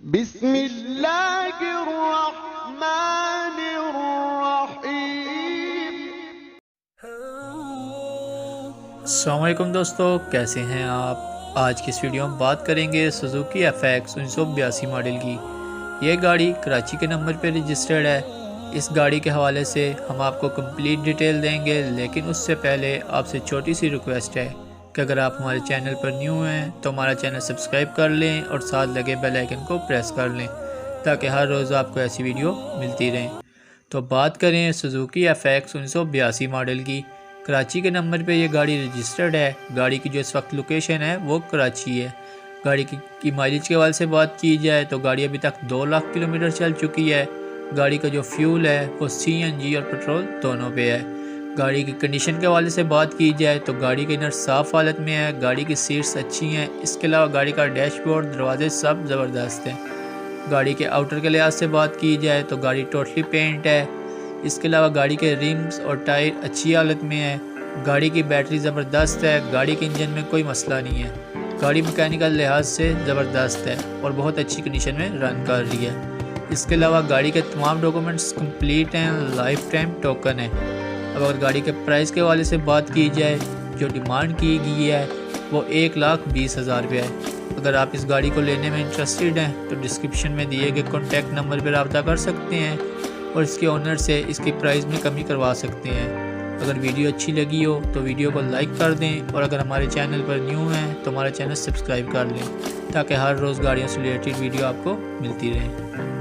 بسم اللہ الرحمن الرحیم۔ السلام علیکم دوستو، کیسے ہیں آپ؟ آج کی اس ویڈیو میں بات کریں گے سوزوکی FX 1982 ماڈل کی۔ یہ گاڑی کراچی کے نمبر پہ رجسٹرڈ ہے۔ اس گاڑی کے حوالے سے ہم آپ کو کمپلیٹ ڈیٹیل دیں گے، لیکن اس سے پہلے آپ سے چھوٹی سی ریکویسٹ ہے کہ اگر آپ ہمارے چینل پر نیو ہیں تو ہمارا چینل سبسکرائب کر لیں اور ساتھ لگے بیل آئیکن کو پریس کر لیں تاکہ ہر روز آپ کو ایسی ویڈیو ملتی رہیں۔ تو بات کریں سوزوکی FX 1982 ماڈل کی۔ کراچی کے نمبر پہ یہ گاڑی رجسٹرڈ ہے۔ گاڑی کی جو اس وقت لوکیشن ہے وہ کراچی ہے۔ گاڑی کی مائلیج کے حوالے سے بات کی جائے تو گاڑی ابھی تک 2 لاکھ کلومیٹر چل چکی ہے۔ گاڑی کا جو فیول ہے وہ CNG اور پیٹرول دونوں پہ ہے۔ گاڑی کی کنڈیشن کے حوالے سے بات کی جائے تو گاڑی کی انر صاف حالت میں ہے۔ گاڑی کی سیٹس اچھی ہیں۔ اس کے علاوہ گاڑی کا ڈیش بورڈ، دروازے سب زبردست ہیں۔ گاڑی کے آؤٹر کے لحاظ سے بات کی جائے تو گاڑی ٹوٹلی پینٹ ہے۔ اس کے علاوہ گاڑی کے ریمز اور ٹائر اچھی حالت میں ہے۔ گاڑی کی بیٹری زبردست ہے۔ گاڑی کے انجن میں کوئی مسئلہ نہیں ہے۔ گاڑی میکینیکل لحاظ سے زبردست ہے اور بہت اچھی کنڈیشن میں رن کر رہی ہے۔ اس کے علاوہ گاڑی کے تمام ڈاکومنٹس کمپلیٹ ہیں، لائف ٹائم ٹوکن ہے۔ اب اگر گاڑی کے پرائس کے حوالے سے بات کی جائے، جو ڈیمانڈ کی گئی ہے وہ 1,20,000 روپے ہے۔ اگر آپ اس گاڑی کو لینے میں انٹرسٹڈ ہیں تو ڈسکرپشن میں دیے گئے کانٹیکٹ نمبر پر رابطہ کر سکتے ہیں اور اس کے اونر سے اس کی پرائس میں کمی کروا سکتے ہیں۔ اگر ویڈیو اچھی لگی ہو تو ویڈیو کو لائک کر دیں اور اگر ہمارے چینل پر نیو ہیں تو ہمارا چینل سبسکرائب کر لیں تاکہ ہر روز گاڑیوں سے ریلیٹڈ ویڈیو آپ کو ملتی رہیں۔